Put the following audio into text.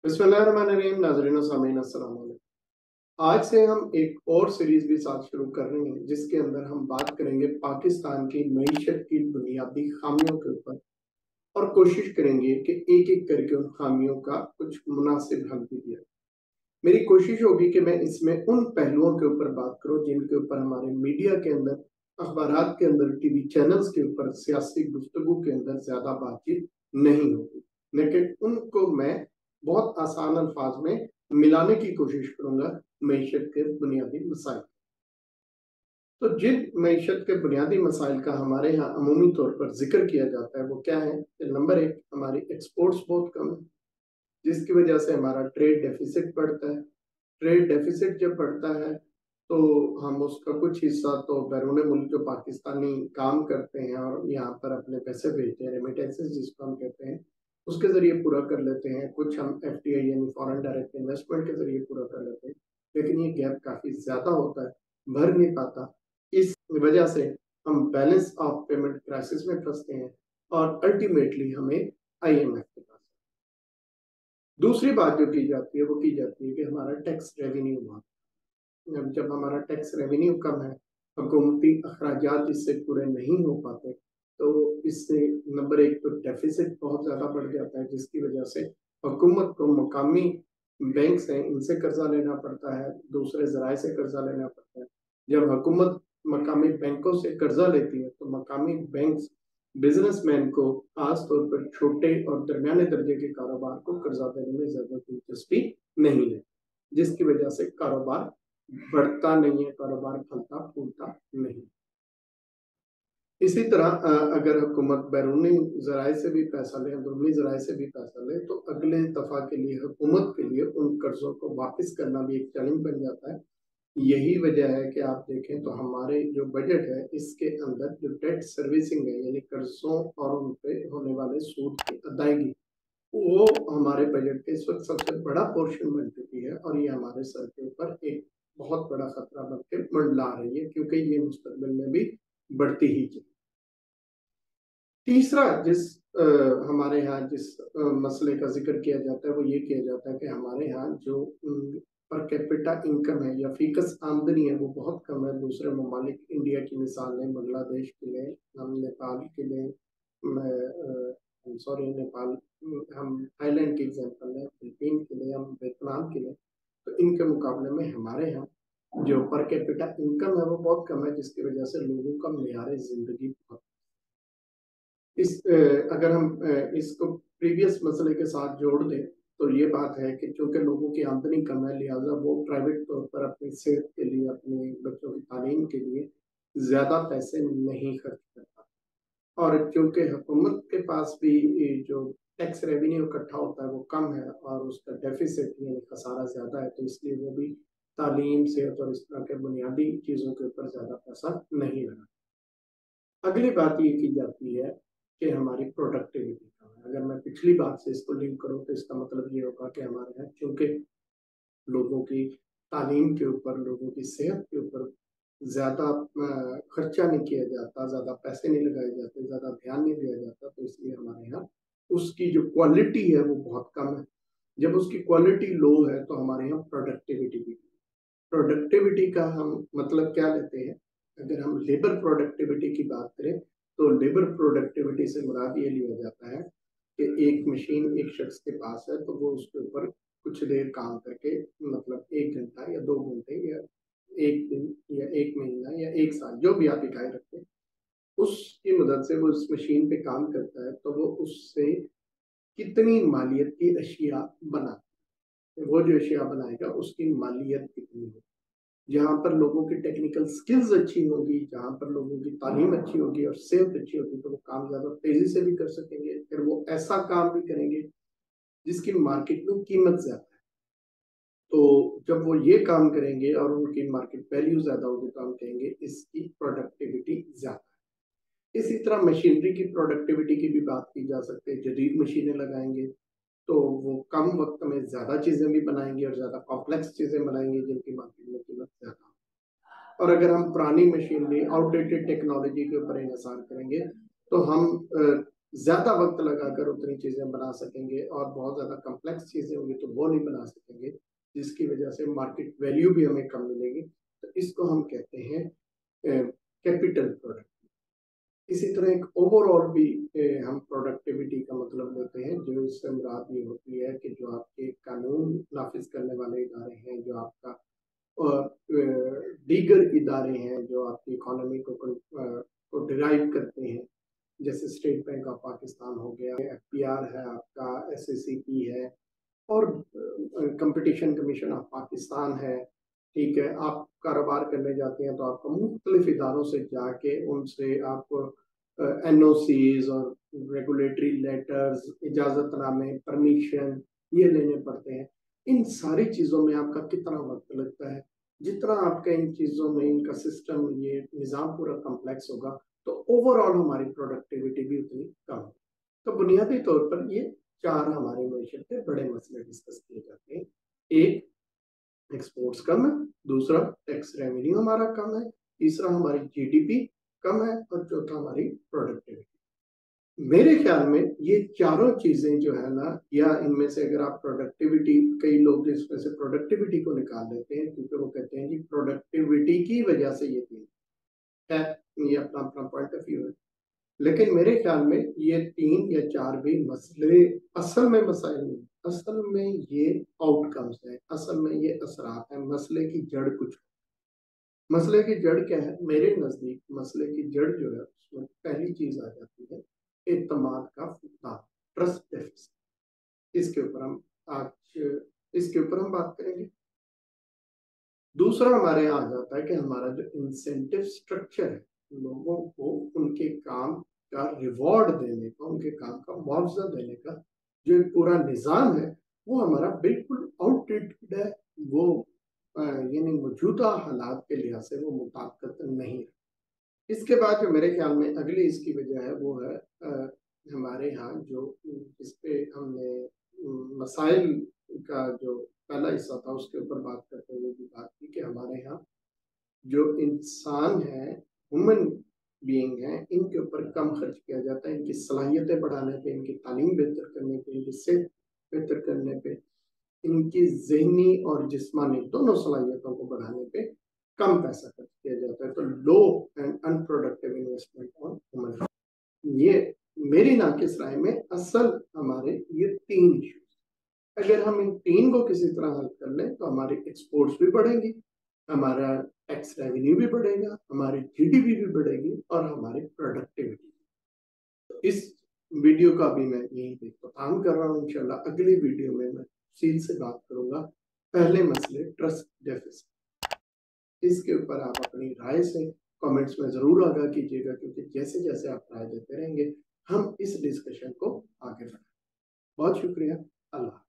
बिस्मिल्लाहिर्रहमानिर्रहीम। नाज़रीन और सामीन अस्सलाम वालेकुम। आज से हम एक और सीरीज भी साथ शुरू कर रहे हैं जिसके अंदर हम बात करेंगे पाकिस्तान की मईशत की बुनियादी खामियों के ऊपर और कोशिश करेंगे कि एक एक करके उन खामियों का कुछ मुनासिब हल भी दिया। मेरी कोशिश होगी कि मैं इसमें उन पहलुओं के ऊपर बात करूं जिनके ऊपर हमारे मीडिया के अंदर, अखबारात के अंदर, टीवी चैनल्स के ऊपर, सियासी गुफ्तगू के अंदर ज्यादा बातचीत नहीं होगी, लेकिन उनको मैं बहुत आसान अल्फाज में मिलाने की कोशिश करूंगा मईशत के बुनियादी मसाइल। तो जिन मईशत के बुनियादी मसाइल का हमारे यहाँ अमूमी तौर पर जिक्र किया जाता है वो क्या है कि नंबर एक, हमारी एक्सपोर्ट्स बहुत कम है जिसकी वजह से हमारा ट्रेड डेफिसिट बढ़ता है। ट्रेड डेफिसिट जब बढ़ता है तो हम उसका कुछ हिस्सा तो बैरून मुल्क जो पाकिस्तानी काम करते हैं और यहाँ पर अपने पैसे भेजते हैं, रेमिटेंसेस जिसको हम कहते हैं, उसके जरिए पूरा कर लेते हैं। कुछ हम एफडीआई यानी फॉरेन डायरेक्ट इन्वेस्टमेंट के जरिए पूरा कर लेते हैं, लेकिन ये गैप काफी ज्यादा होता है, भर नहीं पाता। इस वजह से हम बैलेंस ऑफ पेमेंट क्राइसिस में फंसते हैं और अल्टीमेटली हमें आईएमएफ के पास। दूसरी बात जो की जाती है वो की जाती है कि हमारा टैक्स रेवेन्यू बहुत, जब हमारा टैक्स रेवेन्यू कम है, हुकूमती अखराजात इससे पूरे नहीं हो पाते, तो इससे नंबर एक तो डेफिसिट बहुत ज़्यादा बढ़ जाता है जिसकी वजह से हुकूमत को मकामी बैंक्स हैं इनसे कर्जा लेना पड़ता है, दूसरे ज़राए से कर्जा लेना पड़ता है। जब हुकूमत मकामी बैंकों से कर्जा लेती है तो मकामी बैंक्स बिजनेसमैन को खास तौर पर छोटे और दरमियाने दर्जे के कारोबार को कर्जा देने में ज़्यादा दिलचस्पी नहीं है, जिसकी वजह से कारोबार बढ़ता नहीं है, कारोबार फलता फूलता नहीं। इसी तरह अगर हुकूमत बैरूनी जराए से भी पैसा ले, अंदरूनी जराए से भी पैसा ले, तो अगले दफा के लिए हुकूमत के लिए उन कर्जों को वापस करना भी एक चैलेंज बन जाता है। यही वजह है कि आप देखें तो हमारे जो बजट है इसके अंदर जो डेट सर्विसिंग है यानी कर्जों और उन पे होने वाले सूद की अदायगी, वो हमारे बजट के इस वक्त सबसे बड़ा पोर्शन बन चुकी है और ये हमारे सर के ऊपर एक बहुत बड़ा खतरा बन के मंडला रही है, क्योंकि ये मुस्तकबिल में भी बढ़ती ही चली। तीसरा हमारे यहाँ जिस मसले का जिक्र किया जाता है वो ये किया जाता है कि हमारे यहाँ जो पर कैपिटा इनकम है या फीकस आमदनी है वो बहुत कम है दूसरे ममालिक, इंडिया की मिसाल है, बांग्लादेश के लिए, हम नेपाल के लिए, सॉरी नेपाल, हम थाईलैंड की एग्जांपल है, फिलीपीन के लिए, हम वियतनाम के लिए, तो इनके मुकाबले में हमारे यहाँ जो पर कैपिटा इनकम है वो बहुत कम है जिसकी वजह से लोगों का मेयार जिंदगी बहुत, अगर हम इसको प्रीवियस मसले के साथ जोड़ दें तो ये बात है कि चूंकि लोगों की आमदनी कम है लिहाजा वो प्राइवेट तौर पर अपनी सेहत के लिए, अपने बच्चों की तालीम के लिए ज्यादा पैसे नहीं खर्च करता, और चूंकि हुकूमत के पास भी जो टैक्स रेवेन्यू इकट्ठा होता है वो कम है और उसका डेफिसिट यानी खसारा ज्यादा है, तो इसलिए वो भी तालीम, सेहत और इस तरह के बुनियादी चीजों के ऊपर ज्यादा पैसा नहीं लगा। अगली बात ये की जाती है कि हमारी प्रोडक्टिविटी कम है। अगर मैं पिछली बात से इसको लिंक करूँ तो इसका मतलब ये होगा कि हमारे यहाँ चूंकि लोगों की तालीम के ऊपर, लोगों की सेहत के ऊपर ज्यादा खर्चा नहीं किया जाता, ज्यादा पैसे नहीं लगाए जाते, ज्यादा ध्यान नहीं दिया जाता, तो इसलिए हमारे यहाँ उसकी जो क्वालिटी है वो बहुत कम है। जब उसकी क्वालिटी लो है तो हमारे यहाँ प्रोडक्टिविटी भी, प्रोडक्टिविटी का हम मतलब क्या लेते हैं, अगर हम लेबर प्रोडक्टिविटी की बात करें तो लेबर प्रोडक्टिविटी से मुराद ये लिया जाता है कि एक मशीन एक शख्स के पास है तो वो उसके ऊपर कुछ देर काम करके, मतलब 1 घंटा या 2 घंटे या 1 दिन या 1 महीना या 1 साल, जो भी आप इकाई रखते हैं, उसकी मदद से वो उस मशीन पे काम करता है तो वो उससे कितनी मालियत की अशिया बना, वो जो अशिया बनाएगा उसकी मालियत कितनी है। जहाँ पर लोगों की टेक्निकल स्किल्स अच्छी होगी, जहाँ पर लोगों की तालीम अच्छी होगी और सेहत अच्छी होगी, तो वो काम ज्यादा तेजी से भी कर सकेंगे, फिर वो ऐसा काम भी करेंगे जिसकी मार्केट में कीमत ज्यादा है। तो जब वो ये काम करेंगे और उनकी मार्केट वैल्यू ज्यादा होगी तो हम कहेंगे इसकी प्रोडक्टिविटी ज्यादा है। इसी तरह मशीनरी की प्रोडक्टिविटी की भी बात की जा सकती है। जदीद मशीनें लगाएंगे तो वो कम वक्त में ज्यादा चीजें भी बनाएंगे और ज्यादा कॉम्प्लेक्स चीजें बनाएंगे जिनकी मार्केट में कीमत ज्यादा। और अगर हम पुरानी मशीनरी, आउटडेटेड टेक्नोलॉजी के ऊपर इन्हिसार करेंगे तो हम ज़्यादा वक्त लगाकर उतनी चीज़ें बना सकेंगे और बहुत ज़्यादा कम्प्लेक्स चीज़ें होंगी तो वो नहीं बना सकेंगे, जिसकी वजह से मार्केट वैल्यू भी हमें कम मिलेगी। तो इसको हम कहते हैं कैपिटल प्रोडक्ट। इसी तरह एक ओवरऑल भी हम प्रोडक्टिविटी का मतलब लेते हैं, जो इससे मुराद ये होती है कि जो आपके कानून नाफिज करने वाले इदारे हैं, जो आपका दीगर इदारे हैं जो आपकी इकोनॉमी को डिराइव करते हैं, जैसे स्टेट बैंक ऑफ पाकिस्तान हो गया, एफपीआर है आपका, एसएसीपी है, और कंपटीशन कमीशन ऑफ पाकिस्तान है। ठीक है, आप कारोबार करने जाते हैं तो आपको मुख्तलिफ इदारों से जाके उनसे आप एनओसीज और रेगुलेटरी लेटर्स, इजाज़तनामे, परमिशन ये लेने पड़ते हैं। इन सारी चीज़ों में आपका कितना वक्त लगता है? जितना आपका इन चीज़ों में इनका सिस्टम, ये निज़ाम पूरा कम्प्लेक्स होगा, तो ओवरऑल हमारी प्रोडक्टिविटी भी उतनी कम है। तो बुनियादी तौर पर ये 4 हमारे मैशत के बड़े मसले डिस्कस किए जाते हैं। एक, एक्सपोर्ट्स कम है, दूसरा टैक्स रेवेन्यू हमारा कम है, तीसरा हमारी जीडीपी कम है, और चौथा हमारी प्रोडक्टिविटी। मेरे ख्याल में ये चारों चीजें जो है ना, या इनमें से अगर आप प्रोडक्टिविटी, कई लोग इसमें से प्रोडक्टिविटी को निकाल देते हैं क्योंकि वो कहते हैं कि प्रोडक्टिविटी की वजह से ये तीन है, ये अपना अपना पॉइंट ऑफ व्यू है। लेकिन मेरे ख्याल में ये 3 या 4 भी मसले असल में मसाइल नहीं, असल में ये आउटकम्स हैं, असल में ये असरात हैं। मसले की जड़ कुछ, मसले की जड़ क्या है? मेरे नज़दीक मसले की जड़ जो है उसमें पहली चीज़ आ जाती है एतमाद का फुकदान, ट्रस्ट डेफिसिट। इसके ऊपर हम आज इसके ऊपर हम बात करेंगे। दूसरा हमारे यहाँ आ जाता है कि हमारा जो इंसेंटिव स्ट्रक्चर है, लोगों को उनके काम का रिवॉर्ड देने का, उनके काम का मुआवजा देने का जो एक पूरा निज़ाम है, वो हमारा बिल्कुल आउटडेटेड है। वो यानी मौजूदा हालात के लिहाज से वो मुताबिकत नहीं है। इसके बाद जो मेरे ख्याल में अगली इसकी वजह है वो है हमारे यहाँ जो इस पे हमने मसाइल का जो पहला हिस्सा था उसके ऊपर बात करते हुए भी बात की कि हमारे यहाँ जो इंसान है, ह्यूमन बीइंग है, इनके ऊपर कम खर्च किया जाता है। इनकी सलाहियतें बढ़ाने पे, इनकी तालीम बेहतर करने पे, इनकी सेहत बेहतर करने पे, इनकी ज़हनी और जिस्मानी दोनों सलाहियतों को बढ़ाने पे कम पैसा खर्च किया जाता है। तो low and unproductive investment on human, ये मेरी नाकिस राय में असल हमारे ये 3 इश्यूज, अगर हम इन 3 को किसी तरह हल कर लें तो हमारी एक्सपोर्ट्स भी बढ़ेंगी, हमारा टैक्स रेवेन्यू भी बढ़ेगा, हमारी जीडीपी भी बढ़ेगी, और हमारी प्रोडक्टिविटी। तो इस वीडियो का भी मैं यहीं पे खत्म कर रहा हूँ। इंशाल्लाह अगली वीडियो में मैं सील से बात करूंगा पहले मसले ट्रस्ट डेफिसिट। इसके ऊपर आप अपनी राय से कमेंट्स में ज़रूर आगाह कीजिएगा, क्योंकि जैसे जैसे आप राय देते रहेंगे हम इस डिस्कशन को आगे बढ़ाएंगे। बहुत शुक्रिया। अल्लाह।